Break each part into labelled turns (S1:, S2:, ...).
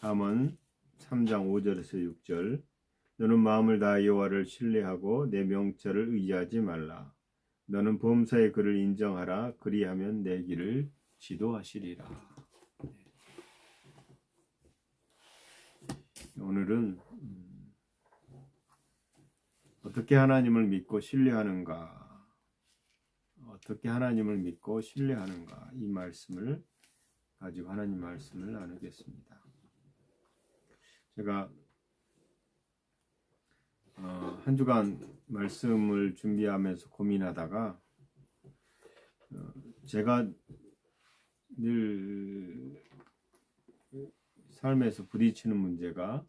S1: 잠언 3장 5절에서 6절. 너는 마음을 다하여 여호와를 신뢰하고 내 명철을 의지하지 말라. 너는 범사의 그를 인정하라. 그리하면 내 길을 지도하시리라. 오늘은 어떻게 하나님을 믿고 신뢰하는가? 어떻게 하나님을 믿고 신뢰하는가? 이 말씀을 가지고 하나님 말씀을 나누겠습니다. 제가 한 주간 말씀을 준비하면서 고민하다가 제가 늘 삶에서 부딪히는 문제가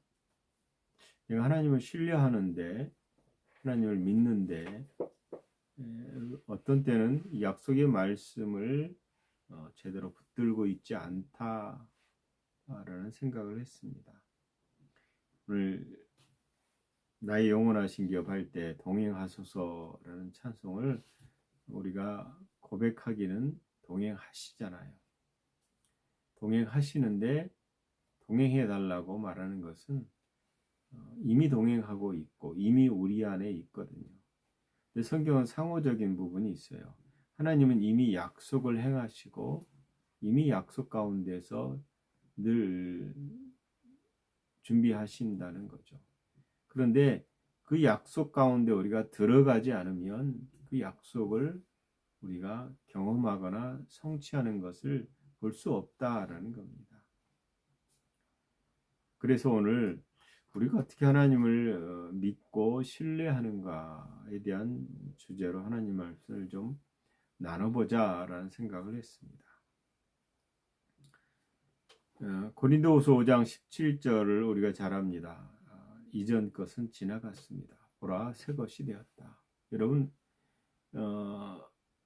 S1: 내가 하나님을 신뢰하는데 하나님을 믿는데 어떤 때는 약속의 말씀을 제대로 붙들고 있지 않다라는 생각을 했습니다. 오늘 나의 영원하신 기업 할 때 동행하소서라는 찬송을 우리가 고백하기는 동행하시잖아요. 동행하시는데 동행해 달라고 말하는 것은 이미 동행하고 있고 이미 우리 안에 있거든요. 근데 성경은 상호적인 부분이 있어요. 하나님은 이미 약속을 행하시고 이미 약속 가운데서 늘 준비하신다는 거죠. 그런데 그 약속 가운데 우리가 들어가지 않으면 그 약속을 우리가 경험하거나 성취하는 것을 볼 수 없다라는 겁니다. 그래서 오늘 우리가 어떻게 하나님을 믿고 신뢰하는가에 대한 주제로 하나님 말씀을 좀 나눠보자라는 생각을 했습니다. 고린도후서 5장 17절을 우리가 잘 압니다. 이전 것은 지나갔습니다. 보라, 새 것이 되었다. 여러분,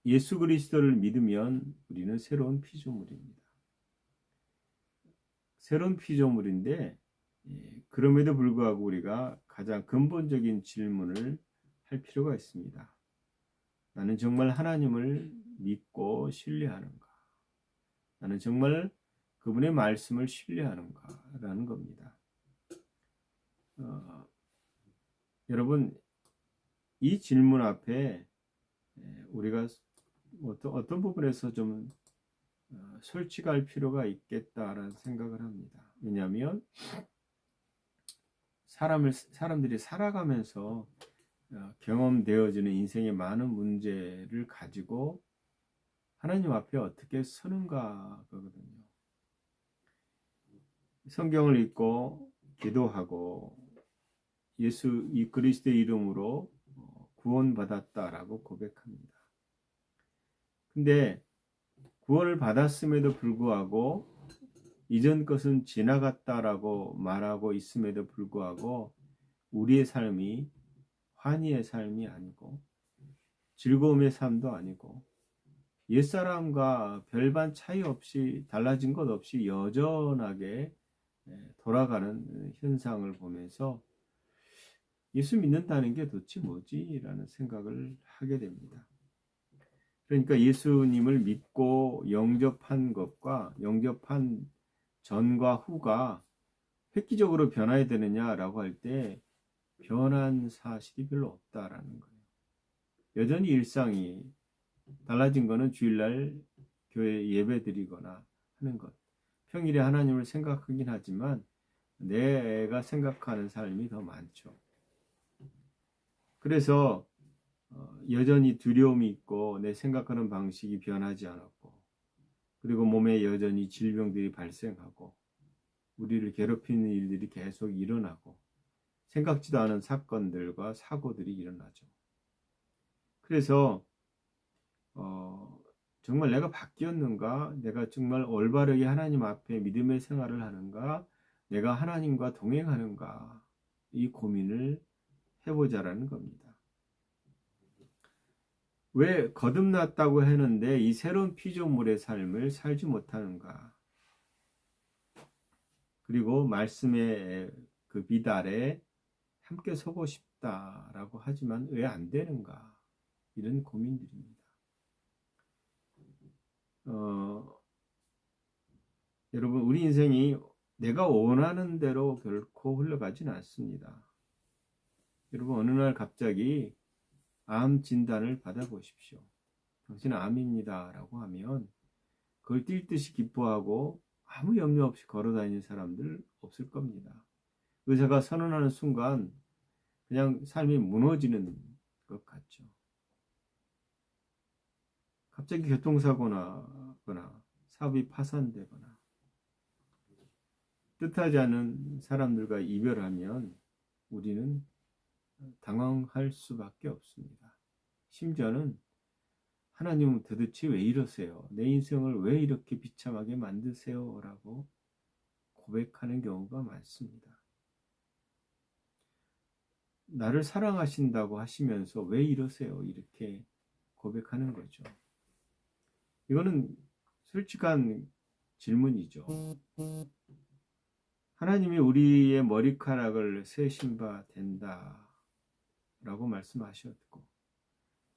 S1: 예수 그리스도를 믿으면 우리는 새로운 피조물입니다. 새로운 피조물인데 그럼에도 불구하고 우리가 가장 근본적인 질문을 할 필요가 있습니다. 나는 정말 하나님을 믿고 신뢰하는가? 나는 정말 그분의 말씀을 신뢰하는가? 라는 겁니다. 여러분, 이 질문 앞에 우리가 어떤 부분에서 좀 솔직할 필요가 있겠다라는 생각을 합니다. 왜냐하면 사람들이 살아가면서 경험되어지는 인생의 많은 문제를 가지고 하나님 앞에 어떻게 서는가 거거든요. 성경을 읽고 기도하고 예수 이 그리스도의 이름으로 구원받았다라고 고백합니다. 근데 구원을 받았음에도 불구하고 이전 것은 지나갔다라고 말하고 있음에도 불구하고 우리의 삶이 환희의 삶이 아니고 즐거움의 삶도 아니고 옛사람과 별반 차이 없이 달라진 것 없이 여전하게 돌아가는 현상을 보면서 예수 믿는다는 게 도대체 뭐지? 라는 생각을 하게 됩니다. 그러니까 예수님을 믿고 영접한 것과 영접한 전과 후가 획기적으로 변화해야 되느냐라고 할 때 변한 사실이 별로 없다라는 거예요. 여전히 일상이 달라진 거는 주일날 교회 예배 드리거나 하는 것. 평일에 하나님을 생각하긴 하지만 내가 생각하는 삶이 더 많죠. 그래서 여전히 두려움이 있고 내 생각하는 방식이 변하지 않았고 그리고 몸에 여전히 질병들이 발생하고 우리를 괴롭히는 일들이 계속 일어나고 생각지도 않은 사건들과 사고들이 일어나죠. 그래서 정말 내가 바뀌었는가? 내가 정말 올바르게 하나님 앞에 믿음의 생활을 하는가? 내가 하나님과 동행하는가? 이 고민을 해보자라는 겁니다. 왜 거듭났다고 했는데 이 새로운 피조물의 삶을 살지 못하는가? 그리고 말씀의 그 빛 아래 함께 서고 싶다라고 하지만 왜 안 되는가? 이런 고민들입니다. 여러분, 우리 인생이 내가 원하는 대로 결코 흘러가진 않습니다. 여러분, 어느 날 갑자기 암 진단을 받아보십시오. 당신은 암입니다 라고 하면 그걸 뛸 듯이 기뻐하고 아무 염려 없이 걸어다니는 사람들 없을 겁니다. 의사가 선언하는 순간 그냥 삶이 무너지는 것 같죠. 갑자기 교통사고나거나 사업이 파산되거나 뜻하지 않은 사람들과 이별하면 우리는 당황할 수밖에 없습니다. 심지어는 하나님은 도대체 왜 이러세요? 내 인생을 왜 이렇게 비참하게 만드세요? 라고 고백하는 경우가 많습니다. 나를 사랑하신다고 하시면서 왜 이러세요? 이렇게 고백하는 거죠. 이거는 솔직한 질문이죠. 하나님이 우리의 머리카락을 세신 바 된다 라고 말씀하셨고,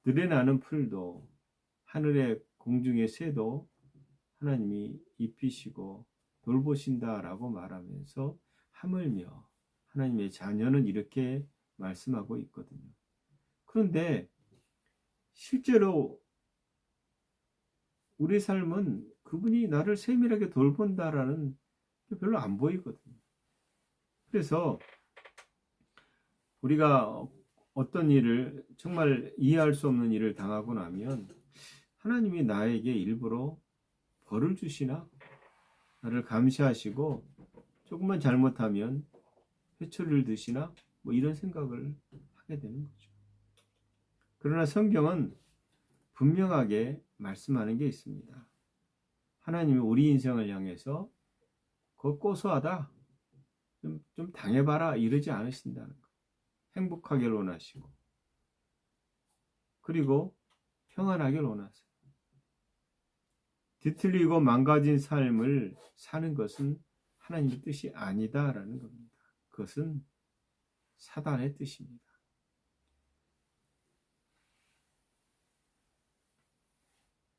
S1: 들에 나는 풀도 하늘의 공중의 새도 하나님이 입히시고 돌보신다 라고 말하면서 하물며 하나님의 자녀는 이렇게 말씀하고 있거든요. 그런데 실제로 우리 삶은 그분이 나를 세밀하게 돌본다라는 게 별로 안 보이거든요. 그래서 우리가 어떤 일을, 정말 이해할 수 없는 일을 당하고 나면 하나님이 나에게 일부러 벌을 주시나? 나를 감시하시고 조금만 잘못하면 회초리를 드시나? 뭐 이런 생각을 하게 되는 거죠. 그러나 성경은 분명하게 말씀하는 게 있습니다. 하나님이 우리 인생을 향해서 그거 고소하다, 좀 당해봐라 이러지 않으신다는 거. 행복하길 원하시고 그리고 평안하길 원하세요. 뒤틀리고 망가진 삶을 사는 것은 하나님의 뜻이 아니다라는 겁니다. 그것은 사단의 뜻입니다.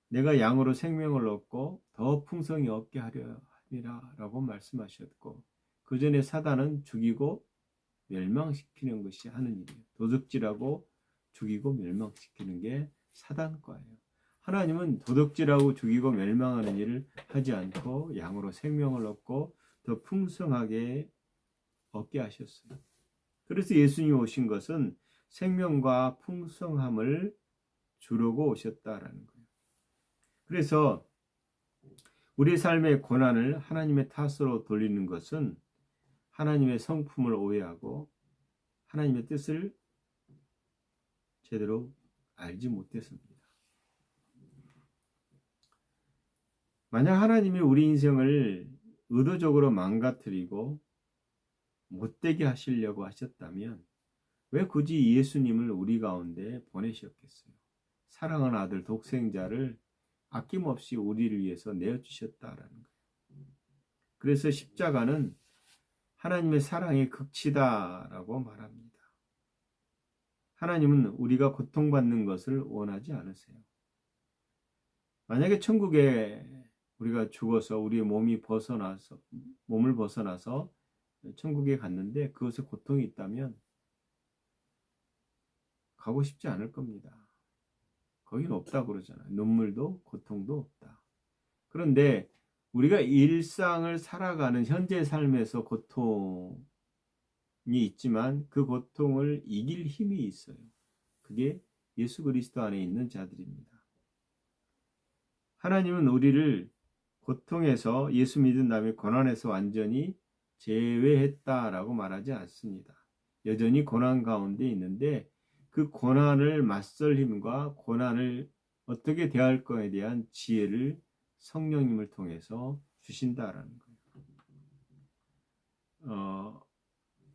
S1: 내가 양으로 생명을 얻고 더 풍성히 얻게 하려 함이라 라고 말씀하셨고, 그 전에 사단은 죽이고 멸망시키는 것이 하는 일이에요. 도둑질하고 죽이고 멸망시키는 게 사단과예요. 하나님은 도둑질하고 죽이고 멸망하는 일을 하지 않고 양으로 생명을 얻고 더 풍성하게 얻게 하셨어요. 그래서 예수님이 오신 것은 생명과 풍성함을 주려고 오셨다라는 거예요. 그래서 우리 삶의 고난을 하나님의 탓으로 돌리는 것은 하나님의 성품을 오해하고 하나님의 뜻을 제대로 알지 못해서입니다. 만약 하나님이 우리 인생을 의도적으로 망가뜨리고 못되게 하시려고 하셨다면 왜 굳이 예수님을 우리 가운데 보내셨겠어요? 사랑하는 아들 독생자를 아낌없이 우리를 위해서 내어주셨다라는 거예요. 그래서 십자가는 하나님의 사랑의 극치다라고 말합니다. 하나님은 우리가 고통받는 것을 원하지 않으세요. 만약에 천국에 우리가 죽어서 우리의 몸을 벗어나서 천국에 갔는데 그것에 고통이 있다면 가고 싶지 않을 겁니다. 거기는 없다 그러잖아요. 눈물도 고통도 없다. 그런데 우리가 일상을 살아가는 현재 삶에서 고통이 있지만 그 고통을 이길 힘이 있어요. 그게 예수 그리스도 안에 있는 자들입니다. 하나님은 우리를 고통에서, 예수 믿은 다음에 고난에서 완전히 제외했다라고 말하지 않습니다. 여전히 고난 가운데 있는데 그 고난을 맞설 힘과 고난을 어떻게 대할 거에 대한 지혜를 성령님을 통해서 주신다라는 거예요.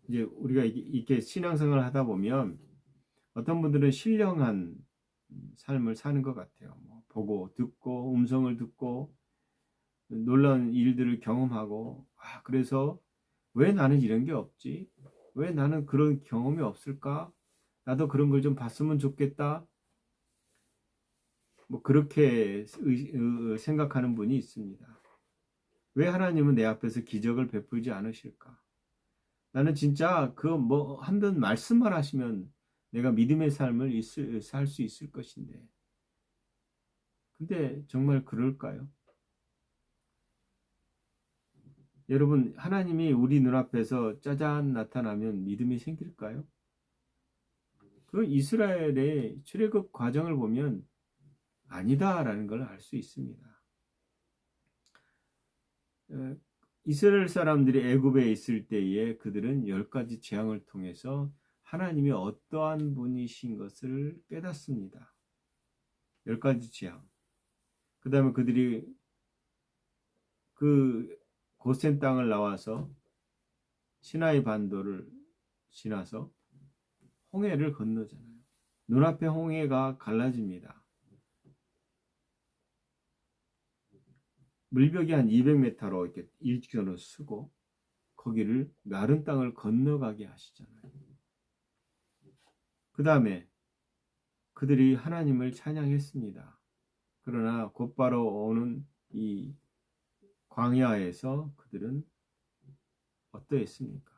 S1: 이제 우리가 이렇게 신앙생활을 하다 보면 어떤 분들은 신령한 삶을 사는 것 같아요. 보고 듣고 음성을 듣고 놀라운 일들을 경험하고, 그래서 왜 나는 이런 게 없지? 왜 나는 그런 경험이 없을까? 나도 그런 걸 좀 봤으면 좋겠다. 그렇게 생각하는 분이 있습니다. 왜 하나님은 내 앞에서 기적을 베풀지 않으실까? 나는 진짜 한번 말씀만 하시면 내가 믿음의 삶을 살 수 있을 것인데. 근데 정말 그럴까요? 여러분, 하나님이 우리 눈앞에서 짜잔 나타나면 믿음이 생길까요? 그 이스라엘의 출애굽 과정을 보면 아니다라는 걸 알 수 있습니다. 이스라엘 사람들이 애굽에 있을 때에 그들은 10가지 재앙을 통해서 하나님이 어떠한 분이신 것을 깨닫습니다. 10가지 재앙. 그 다음에 그들이 그 고센 땅을 나와서 시나이 반도를 지나서 홍해를 건너잖아요. 눈앞에 홍해가 갈라집니다. 물벽이 한 200m로 이렇게 일견을 쓰고 거기를 마른 땅을 건너가게 하시잖아요. 그 다음에 그들이 하나님을 찬양했습니다. 그러나 곧바로 오는 이 광야에서 그들은 어떠했습니까?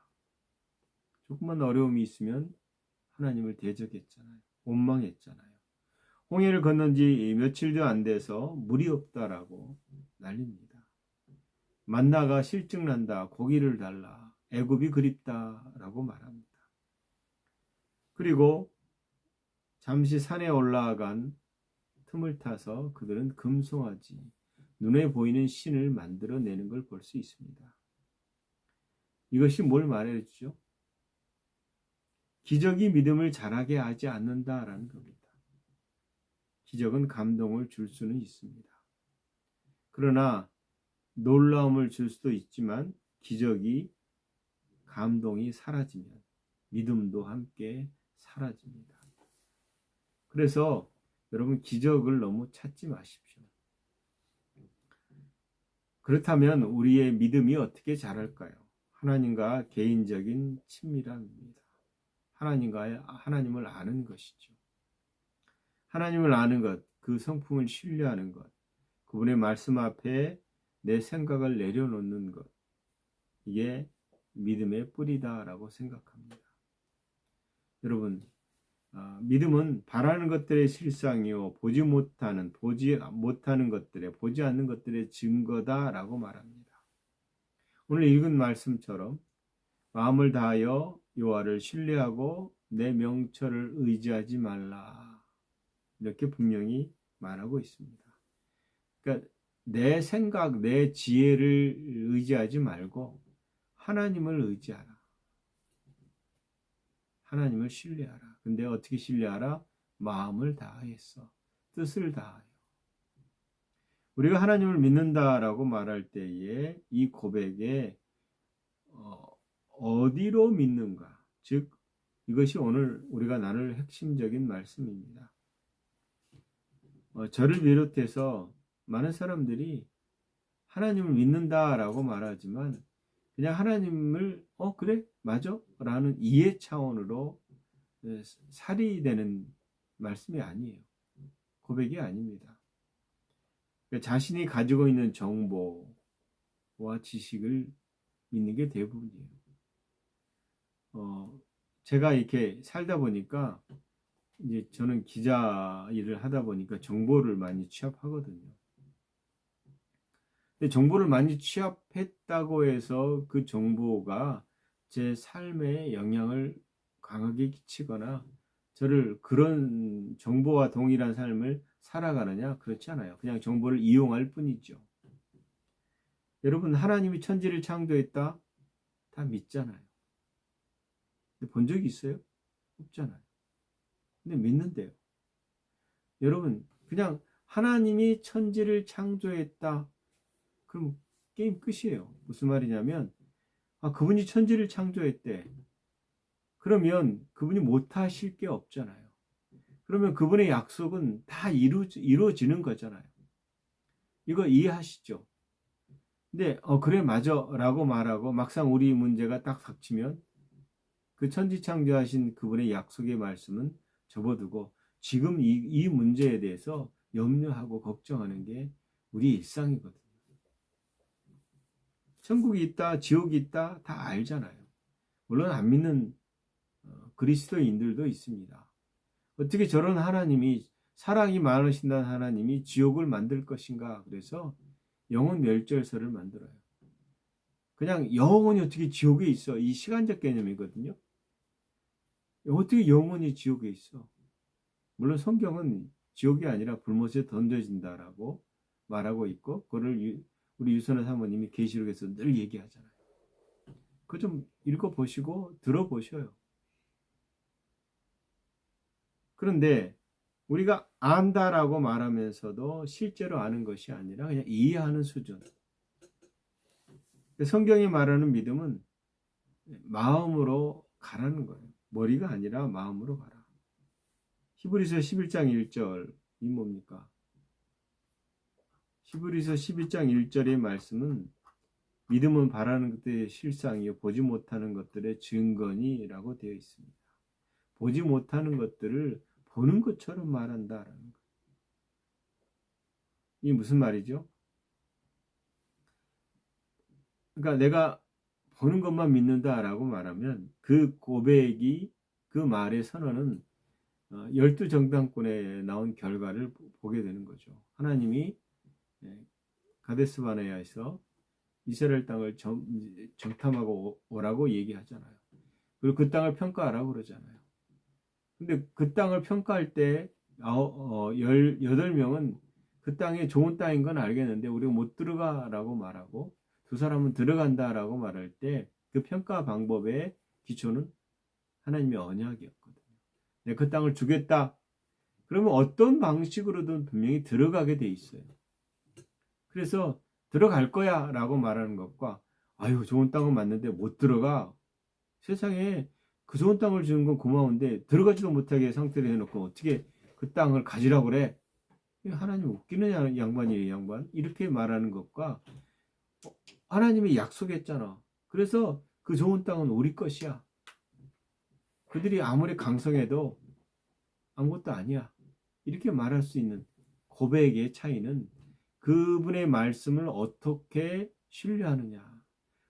S1: 조금만 어려움이 있으면 하나님을 대적했잖아요. 원망했잖아요. 홍해를 건넌 지 며칠도 안 돼서 물이 없다라고 난립니다. 만나가 실증난다. 고기를 달라. 애굽이 그립다라고 말합니다. 그리고 잠시 산에 올라간 틈을 타서 그들은 금송아지, 눈에 보이는 신을 만들어내는 걸 볼 수 있습니다. 이것이 뭘 말해주죠? 기적이 믿음을 자라게 하지 않는다라는 겁니다. 기적은 감동을 줄 수는 있습니다. 그러나 놀라움을 줄 수도 있지만 기적이 감동이 사라지면 믿음도 함께 사라집니다. 그래서 여러분 기적을 너무 찾지 마십시오. 그렇다면 우리의 믿음이 어떻게 자랄까요? 하나님과 개인적인 친밀함입니다. 하나님을 아는 것이죠. 하나님을 아는 것, 그 성품을 신뢰하는 것, 그분의 말씀 앞에 내 생각을 내려놓는 것, 이게 믿음의 뿌리다라고 생각합니다. 여러분, 믿음은 바라는 것들의 실상이요 보지 못하는 것들의 보지 않는 것들의 증거다라고 말합니다. 오늘 읽은 말씀처럼 마음을 다하여 여호와를 신뢰하고 내 명철을 의지하지 말라, 이렇게 분명히 말하고 있습니다. 그러니까 내 생각, 내 지혜를 의지하지 말고 하나님을 의지하라. 하나님을 신뢰하라. 근데 어떻게 신뢰하라? 마음을 다하였어. 뜻을 다하여. 우리가 하나님을 믿는다라고 말할 때에 이 고백에 어디로 믿는가? 즉 이것이 오늘 우리가 나눌 핵심적인 말씀입니다. 저를 비롯해서 많은 사람들이 하나님을 믿는다라고 말하지만 그냥 하나님을 그래? 맞아? 라는 이해 차원으로 살이되는 말씀이 아니에요. 고백이 아닙니다. 자신이 가지고 있는 정보와 지식을 믿는 게 대부분이에요. 제가 이렇게 살다 보니까 이제 저는 기자 일을 하다 보니까 정보를 많이 취합하거든요. 근데 정보를 많이 취합했다고 해서 그 정보가 제 삶에 영향을 강하게 끼치거나 저를 그런 정보와 동일한 삶을 살아가느냐? 그렇지 않아요. 그냥 정보를 이용할 뿐이죠. 여러분, 하나님이 천지를 창조했다? 다 믿잖아요. 근데 본 적이 있어요? 없잖아요. 근데 믿는데요. 여러분, 그냥 하나님이 천지를 창조했다. 그럼 게임 끝이에요. 무슨 말이냐면 그분이 천지를 창조했대. 그러면 그분이 못하실 게 없잖아요. 그러면 그분의 약속은 다 이루어지는 거잖아요. 이거 이해하시죠? 근데 그래 맞아 라고 말하고 막상 우리 문제가 딱 닥치면 그 천지 창조하신 그분의 약속의 말씀은 접어두고 지금 이 문제에 대해서 염려하고 걱정하는 게 우리 일상이거든요. 천국이 있다, 지옥이 있다 다 알잖아요. 물론 안 믿는 그리스도인들도 있습니다. 어떻게 저런 하나님이, 사랑이 많으신다는 하나님이 지옥을 만들 것인가? 그래서 영혼 멸절설을 만들어요. 그냥 영혼이 어떻게 지옥에 있어? 이 시간적 개념이거든요. 어떻게 영혼이 지옥에 있어? 물론 성경은 지옥이 아니라 불못에 던져진다라고 말하고 있고, 그거를 우리 유선호 사모님이 계시록에서 늘 얘기하잖아요. 그거 좀 읽어보시고 들어보셔요. 그런데 우리가 안다라고 말하면서도 실제로 아는 것이 아니라 그냥 이해하는 수준. 성경이 말하는 믿음은 마음으로 가라는 거예요. 머리가 아니라 마음으로 가라. 히브리서 11장 1절이 뭡니까? 히브리서 11장 1절의 말씀은 믿음은 바라는 것들의 실상이요 보지 못하는 것들의 증거니라고 되어 있습니다. 보지 못하는 것들을 보는 것처럼 말한다라는 거예요. 이게 무슨 말이죠? 그러니까 내가 보는 것만 믿는다라고 말하면 그 고백이, 그 말의 선언은 12정당권에 나온 결과를 보게 되는 거죠. 하나님이 가데스 바네아에서 이스라엘 땅을 정탐하고 오라고 얘기하잖아요. 그리고 그 땅을 평가하라고 그러잖아요. 근데 그 땅을 평가할 때 18명은 그 땅이 좋은 땅인 건 알겠는데 우리가 못 들어가라고 말하고, 두 사람은 들어간다라고 말할 때 그 평가 방법의 기초는 하나님의 언약이었거든요. 내가 그 땅을 주겠다. 그러면 어떤 방식으로든 분명히 들어가게 돼 있어요. 그래서 들어갈 거야 라고 말하는 것과, 아유 좋은 땅은 맞는데 못 들어가. 세상에 그 좋은 땅을 주는 건 고마운데 들어가지도 못하게 상태를 해놓고 어떻게 그 땅을 가지라고 그래. 하나님 웃기는 양반이에요, 양반. 이렇게 말하는 것과, 하나님이 약속했잖아. 그래서 그 좋은 땅은 우리 것이야. 그들이 아무리 강성해도 아무것도 아니야. 이렇게 말할 수 있는 고백의 차이는 그분의 말씀을 어떻게 신뢰하느냐.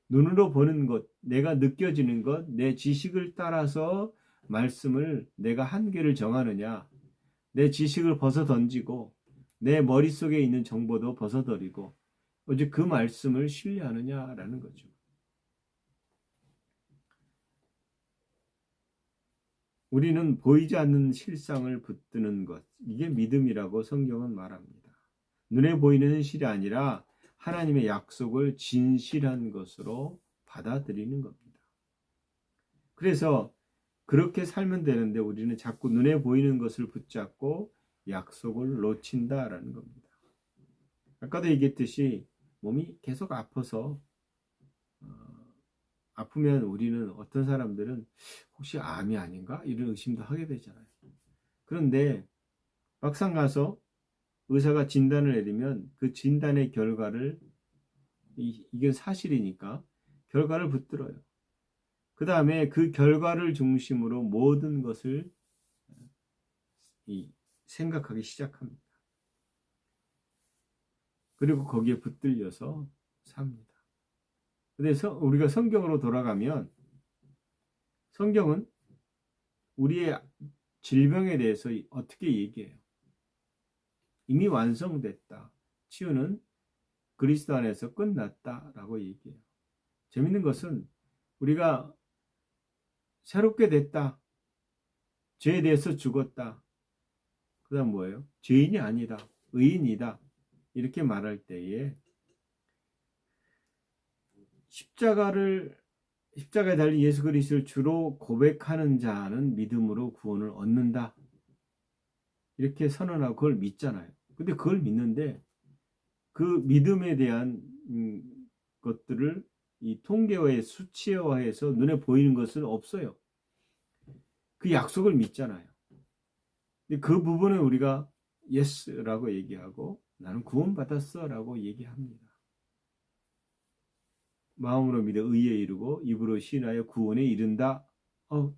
S1: 눈으로 보는 것, 내가 느껴지는 것, 내 지식을 따라서 말씀을 내가 한계를 정하느냐. 내 지식을 벗어 던지고 내 머릿속에 있는 정보도 벗어버리고 오직 그 말씀을 신뢰하느냐라는 거죠. 우리는 보이지 않는 실상을 붙드는 것, 이게 믿음이라고 성경은 말합니다. 눈에 보이는 현실이 아니라 하나님의 약속을 진실한 것으로 받아들이는 겁니다. 그래서 그렇게 살면 되는데 우리는 자꾸 눈에 보이는 것을 붙잡고 약속을 놓친다라는 겁니다. 아까도 얘기했듯이 몸이 계속 아파서 아프면 우리는, 어떤 사람들은 혹시 암이 아닌가? 이런 의심도 하게 되잖아요. 그런데 막상 가서 의사가 진단을 내리면 그 진단의 결과를, 이게 사실이니까 결과를 붙들어요. 그 다음에 그 결과를 중심으로 모든 것을 생각하기 시작합니다. 그리고 거기에 붙들려서 삽니다. 그래서 우리가 성경으로 돌아가면 성경은 우리의 질병에 대해서 어떻게 얘기해요? 이미 완성됐다. 치유는 그리스도 안에서 끝났다라고 얘기해요. 재밌는 것은 우리가 새롭게 됐다. 죄에 대해서 죽었다. 그 다음 뭐예요? 죄인이 아니다. 의인이다. 이렇게 말할 때에 십자가에 달린 예수 그리스도를 주로 고백하는 자는 믿음으로 구원을 얻는다. 이렇게 선언하고 그걸 믿잖아요. 근데 그걸 믿는데 그 믿음에 대한 것들을 이 통계화에 수치화해서 눈에 보이는 것은 없어요. 그 약속을 믿잖아요. 근데 그 부분을 우리가 예스라고 얘기하고 나는 구원받았어 라고 얘기합니다. 마음으로 믿어 의에 이르고 입으로 신하여 구원에 이른다.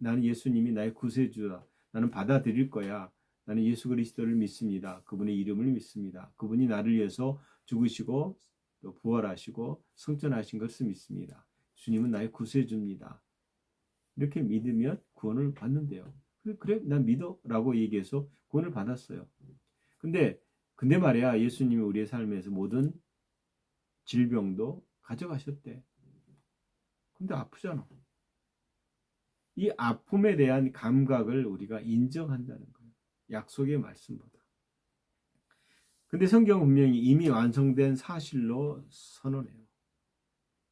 S1: 나는 예수님이 나의 구세주다. 나는 받아들일 거야. 나는 예수 그리스도를 믿습니다. 그분의 이름을 믿습니다. 그분이 나를 위해서 죽으시고 또 부활하시고 승천하신 것을 믿습니다. 주님은 나의 구세주입니다. 이렇게 믿으면 구원을 받는데요. 그래, 난 믿어 라고 얘기해서 구원을 받았어요. 근데 말이야, 예수님이 우리의 삶에서 모든 질병도 가져가셨대. 근데 아프잖아. 이 아픔에 대한 감각을 우리가 인정한다는 거예요. 약속의 말씀보다. 근데 성경은 분명히 이미 완성된 사실로 선언해요.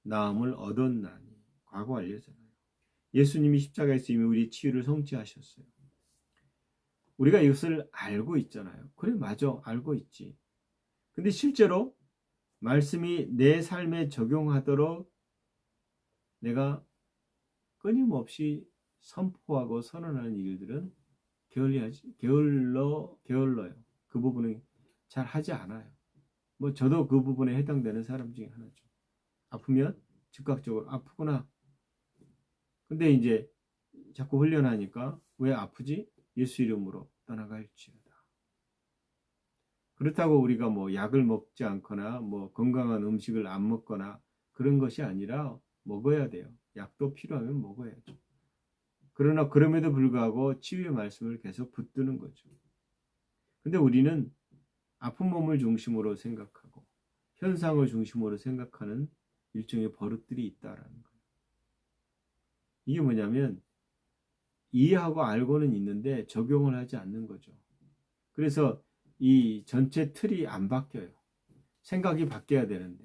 S1: 나음을 얻었나니. 과거 알려잖아요. 예수님이 십자가에서 이미 우리 치유를 성취하셨어요. 우리가 이것을 알고 있잖아요. 그래, 맞아. 알고 있지. 근데 실제로 말씀이 내 삶에 적용하도록 내가 끊임없이 선포하고 선언하는 일들은 게을러요. 그 부분은 잘 하지 않아요. 뭐 저도 그 부분에 해당되는 사람 중에 하나죠. 아프면 즉각적으로 아프구나. 근데 이제 자꾸 훈련하니까 왜 아프지? 예수 이름으로 떠나갈지어다. 그렇다고 우리가 뭐 약을 먹지 않거나 뭐 건강한 음식을 안 먹거나 그런 것이 아니라 먹어야 돼요. 약도 필요하면 먹어야죠. 그러나 그럼에도 불구하고 치유의 말씀을 계속 붙드는 거죠. 근데 우리는 아픈 몸을 중심으로 생각하고 현상을 중심으로 생각하는 일종의 버릇들이 있다라는 거예요. 이게 뭐냐면 이해하고 알고는 있는데 적용을 하지 않는 거죠. 그래서 이 전체 틀이 안 바뀌어요. 생각이 바뀌어야 되는데.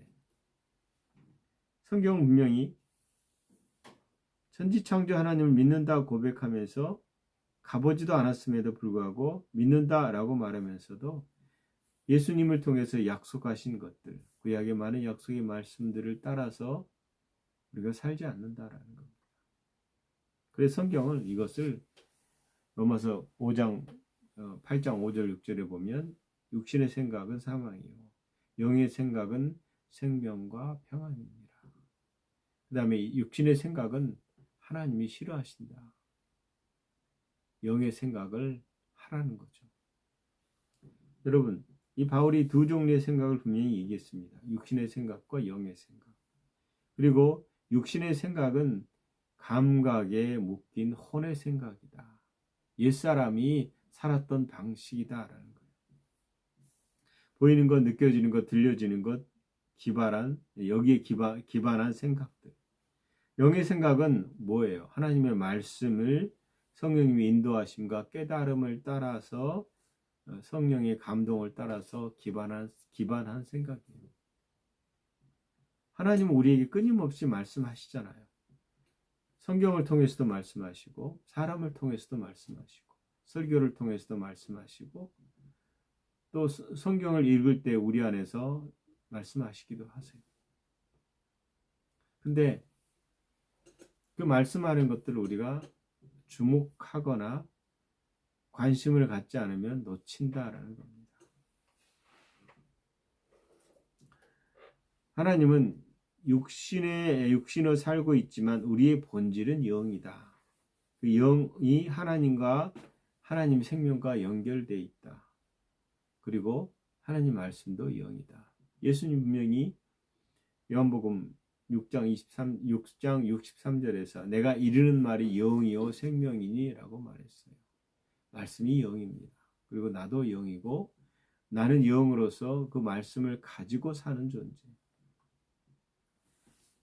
S1: 성경은 분명히 천지창조 하나님을 믿는다 고백하면서 가보지도 않았음에도 불구하고 믿는다라고 말하면서도 예수님을 통해서 약속하신 것들, 구약의 많은 약속의 말씀들을 따라서 우리가 살지 않는다라는 겁니다. 그래서 성경은 이것을 로마서 5장 8장 5절 6절에 보면 육신의 생각은 사망이요 영의 생각은 생명과 평안입니다. 그 다음에 육신의 생각은 하나님이 싫어하신다. 영의 생각을 하라는 거죠. 여러분, 이 바울이 두 종류의 생각을 분명히 얘기했습니다. 육신의 생각과 영의 생각. 그리고 육신의 생각은 감각에 묶인 혼의 생각이다. 옛사람이 살았던 방식이다라는 거예요. 보이는 것, 느껴지는 것, 들려지는 것, 여기에 기반한 생각들. 영의 생각은 뭐예요? 하나님의 말씀을 성령님의 인도하심과 깨달음을 따라서 성령의 감동을 따라서 기반한 생각이에요. 하나님은 우리에게 끊임없이 말씀하시잖아요. 성경을 통해서도 말씀하시고 사람을 통해서도 말씀하시고 설교를 통해서도 말씀하시고 또 성경을 읽을 때 우리 안에서 말씀하시기도 하세요. 근데 그 말씀하는 것들을 우리가 주목하거나 관심을 갖지 않으면 놓친다라는 겁니다. 하나님은 육신으로 살고 있지만 우리의 본질은 영이다. 그 영이 하나님 생명과 연결되어 있다. 그리고 하나님 말씀도 영이다. 예수님 분명히 요한복음 6장 63절에서 내가 이르는 말이 영이요 생명이니 라고 말했어요. 말씀이 영입니다. 그리고 나도 영이고 나는 영으로서 그 말씀을 가지고 사는 존재.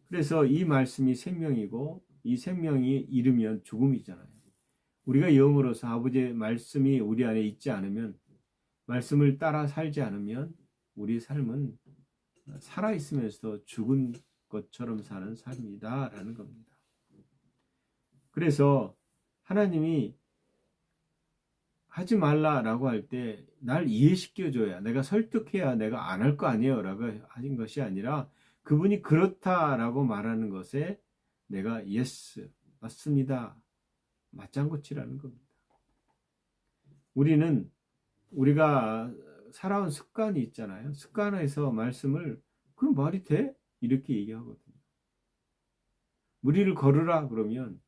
S1: 그래서 이 말씀이 생명이고 이 생명이 잃으면 죽음이잖아요. 우리가 영으로서 아버지의 말씀이 우리 안에 있지 않으면 말씀을 따라 살지 않으면 우리 삶은 살아있으면서도 죽은 것처럼 사는 삶이다 라는 겁니다. 그래서 하나님이 하지 말라라고 할 때 날 이해시켜줘야 내가 설득해야 내가 안 할 거 아니에요 라고 하신 것이 아니라 그분이 그렇다라고 말하는 것에 내가 예스 맞습니다 맞장구치라는 겁니다. 우리가 살아온 습관이 있잖아요. 습관에서 말씀을 그 말이 돼? 이렇게 얘기하거든요. 무리를 걸으라 그러면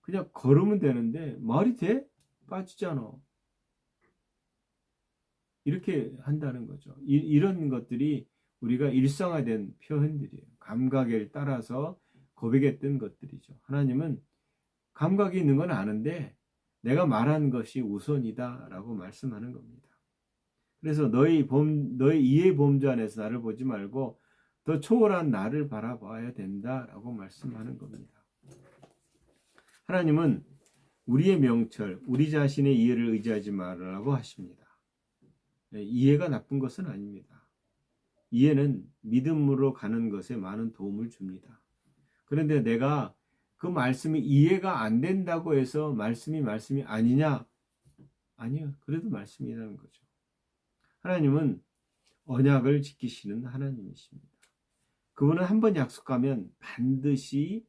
S1: 그냥 걸으면 되는데 말이 돼? 빠지잖아. 이렇게 한다는 거죠. 이런 것들이 우리가 일상화된 표현들이에요. 감각에 따라서 고백했던 것들이죠. 하나님은 감각이 있는 건 아는데 내가 말한 것이 우선이다라고 말씀하는 겁니다. 그래서 너희 이해 범주 안에서 나를 보지 말고 더 초월한 나를 바라봐야 된다라고 말씀하는 겁니다. 하나님은 우리의 명철, 우리 자신의 이해를 의지하지 말라고 하십니다. 이해가 나쁜 것은 아닙니다. 이해는 믿음으로 가는 것에 많은 도움을 줍니다. 그런데 내가 그 말씀이 이해가 안 된다고 해서 말씀이 아니냐? 아니요. 그래도 말씀이라는 거죠. 하나님은 언약을 지키시는 하나님이십니다. 그분은 한번 약속하면 반드시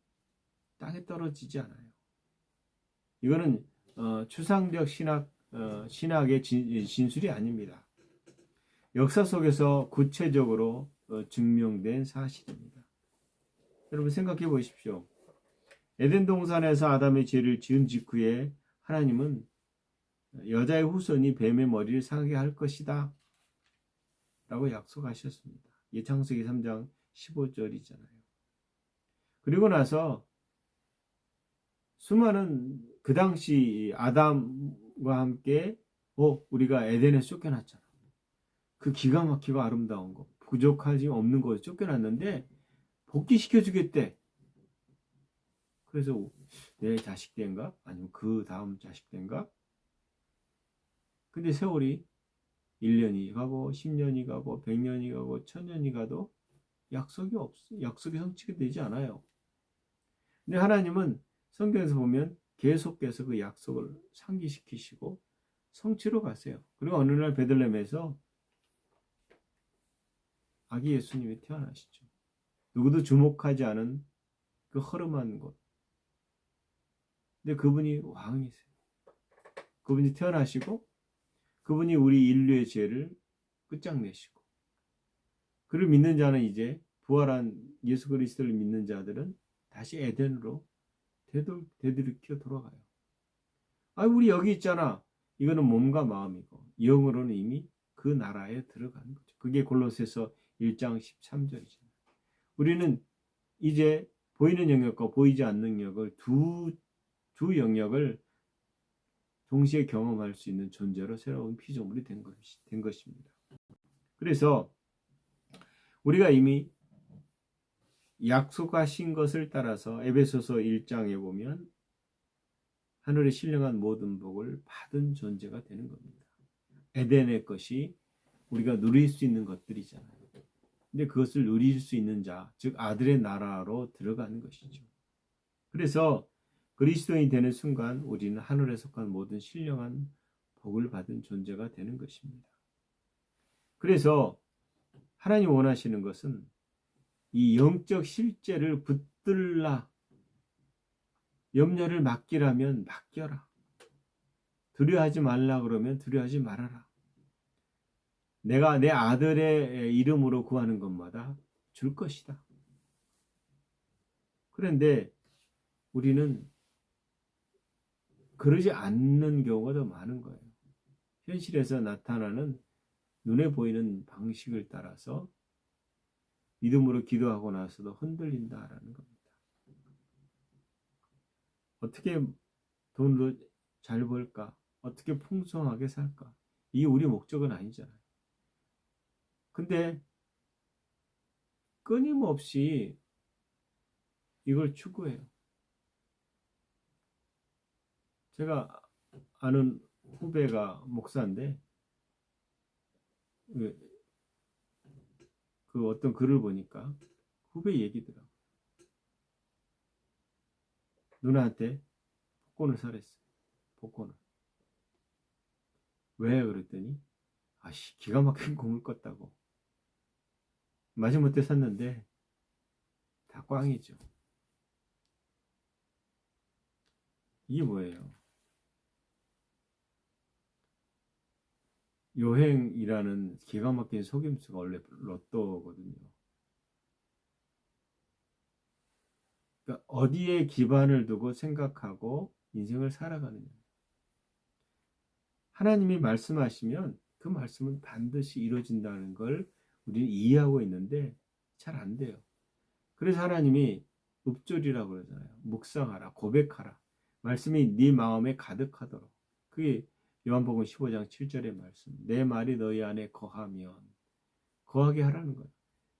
S1: 땅에 떨어지지 않아요. 이거는 추상적 신학의 진술이 아닙니다. 역사 속에서 구체적으로 증명된 사실입니다. 여러분 생각해 보십시오. 에덴 동산에서 아담의 죄를 지은 직후에 하나님은 여자의 후손이 뱀의 머리를 상하게 할 것이다 라고 약속하셨습니다. 이게 창세기 3장 15절이잖아요. 그리고 나서 수많은 그 당시 아담과 함께 우리가 에덴에 쫓겨났잖아. 그 기가 막히고 아름다운 거, 부족하지 없는 거 쫓겨났는데 복귀시켜 주겠대. 그래서 내 자식 때인가? 아니면 그 다음 자식 때인가? 근데 세월이 1년이 가고 10년이 가고 100년이 가고 1000년이 가도 약속이 성취가 되지 않아요. 근데 하나님은 성경에서 보면 계속해서 그 약속을 상기시키시고 성취로 가세요. 그리고 어느 날 베들레헴에서 아기 예수님이 태어나시죠. 누구도 주목하지 않은 그 허름한 곳. 근데 그분이 왕이세요. 그분이 태어나시고 그분이 우리 인류의 죄를 끝장내시고 그를 믿는 자는 이제 부활한 예수 그리스도를 믿는 자들은 다시 에덴으로 되돌이켜 돌아가요. 우리 여기 있잖아. 이거는 몸과 마음이고 영으로는 이미 그 나라에 들어가는 거죠. 그게 골로새서 1장 13절이잖아요. 우리는 이제 보이는 영역과 보이지 않는 영역을 두 영역을 동시에 경험할 수 있는 존재로 새로운 피조물이 된 것입니다. 그래서 우리가 이미 약속하신 것을 따라서 에베소서 1장에 보면 하늘에 신령한 모든 복을 받은 존재가 되는 겁니다. 에덴의 것이 우리가 누릴 수 있는 것들이잖아요. 근데 그것을 누릴 수 있는 자, 즉 아들의 나라로 들어가는 것이죠. 그래서 그리스도인이 되는 순간 우리는 하늘에 속한 모든 신령한 복을 받은 존재가 되는 것입니다. 그래서 하나님 원하시는 것은 이 영적 실제를 붙들라. 염려를 맡기라면 맡겨라. 두려워하지 말라 그러면 두려워하지 말아라. 내가 내 아들의 이름으로 구하는 것마다 줄 것이다. 그런데 우리는 그러지 않는 경우가 더 많은 거예요. 현실에서 나타나는 눈에 보이는 방식을 따라서 믿음으로 기도하고 나서도 흔들린다라는 겁니다. 어떻게 돈을 잘 벌까? 어떻게 풍성하게 살까? 이게 우리 목적은 아니잖아요. 근데 끊임없이 이걸 추구해요. 제가 아는 후배가 목사인데 그 어떤 글을 보니까 후배 얘기더라고요. 누나한테 복권을 사랬어요. 복권을. 왜? 그랬더니 기가 막힌 공을 꿨다고. 마지못해 샀는데 다 꽝이죠. 이게 뭐예요? 요행이라는 기가 막힌 속임수가 원래 로또거든요. 그러니까 어디에 기반을 두고 생각하고 인생을 살아가느냐. 하나님이 말씀하시면 그 말씀은 반드시 이루어진다는 걸 우리는 이해하고 있는데 잘 안 돼요. 그래서 하나님이 읍조리라고 그러잖아요. 묵상하라, 고백하라. 말씀이 네 마음에 가득하도록. 그게 요한복음 15장 7절의 말씀. 내 말이 너희 안에 거하면 거하게 하라는 거예요.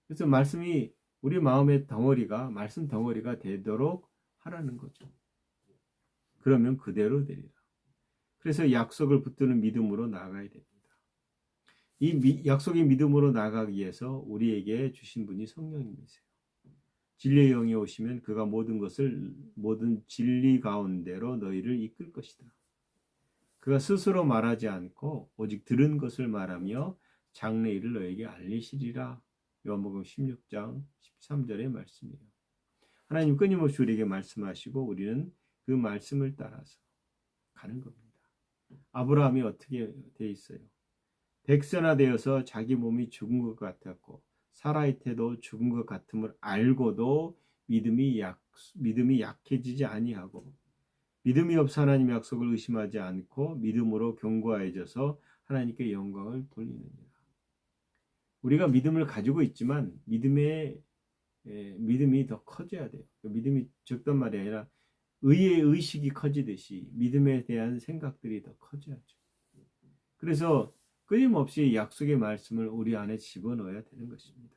S1: 그래서 말씀이 우리 마음의 덩어리가 말씀 덩어리가 되도록 하라는 거죠. 그러면 그대로 되리라. 그래서 약속을 붙드는 믿음으로 나아가야 됩니다. 이 약속의 믿음으로 나아가기 위해서 우리에게 주신 분이 성령님이세요. 진리의 영이 오시면 그가 모든 진리 가운데로 너희를 이끌 것이다. 그가 스스로 말하지 않고 오직 들은 것을 말하며 장래일을 너에게 알리시리라. 요한복음 16장 13절의 말씀이에요. 하나님 끊임없이 우리에게 말씀하시고 우리는 그 말씀을 따라서 가는 겁니다. 아브라함이 어떻게 돼 있어요? 백세나 되어서 자기 몸이 죽은 것 같았고 사라의 태도 죽은 것 같음을 알고도 믿음이 약해지지 아니하고 믿음이 없어 하나님 약속을 의심하지 않고 믿음으로 견고해져서 하나님께 영광을 돌리느니라. 우리가 믿음을 가지고 있지만 믿음이 더 커져야 돼요. 믿음이 적단 말이 아니라 의의 의식이 커지듯이 믿음에 대한 생각들이 더 커져야죠. 그래서 끊임없이 약속의 말씀을 우리 안에 집어넣어야 되는 것입니다.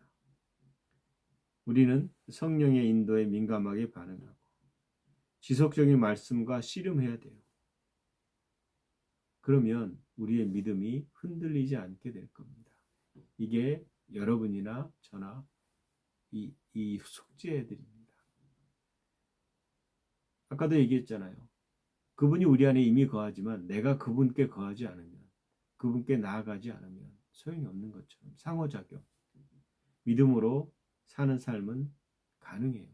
S1: 우리는 성령의 인도에 민감하게 반응하고 지속적인 말씀과 씨름해야 돼요. 그러면 우리의 믿음이 흔들리지 않게 될 겁니다. 이게 여러분이나 저나 이 속죄들입니다. 아까도 얘기했잖아요. 그분이 우리 안에 이미 거하지만 내가 그분께 거하지 않으면 그분께 나아가지 않으면 소용이 없는 것처럼 상호작용. 믿음으로 사는 삶은 가능해요.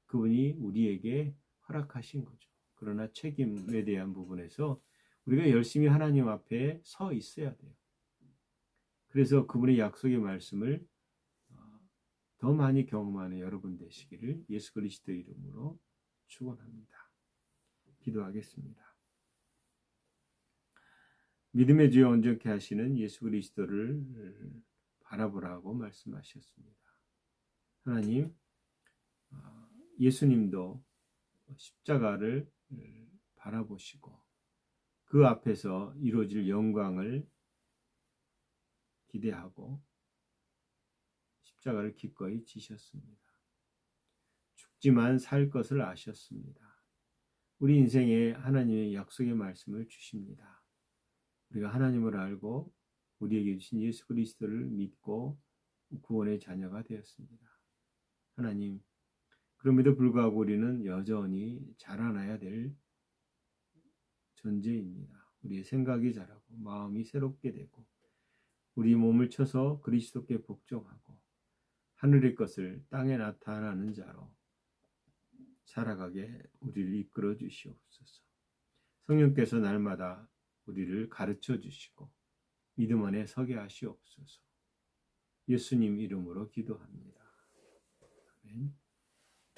S1: 그분이 우리에게 허락하신 거죠. 그러나 책임에 대한 부분에서 우리가 열심히 하나님 앞에 서 있어야 돼요. 그래서 그분의 약속의 말씀을 더 많이 경험하는 여러분 되시기를 예수 그리스도 이름으로 축원합니다. 기도하겠습니다. 믿음의 주여 온전케 하시는 예수 그리스도를 바라보라고 말씀하셨습니다. 하나님, 예수님도 십자가를 바라보시고 그 앞에서 이루어질 영광을 기대하고 십자가를 기꺼이 지셨습니다. 죽지만 살 것을 아셨습니다. 우리 인생에 하나님의 약속의 말씀을 주십니다. 우리가 하나님을 알고 우리에게 주신 예수 그리스도를 믿고 구원의 자녀가 되었습니다. 하나님, 그럼에도 불구하고 우리는 여전히 자라나야 될 존재입니다. 우리의 생각이 자라고 마음이 새롭게 되고 우리 몸을 쳐서 그리스도께 복종하고 하늘의 것을 땅에 나타나는 자로 살아가게 우리를 이끌어 주시옵소서. 성령께서 날마다 우리를 가르쳐 주시고 믿음 안에 서게 하시옵소서. 예수님 이름으로 기도합니다. 아멘.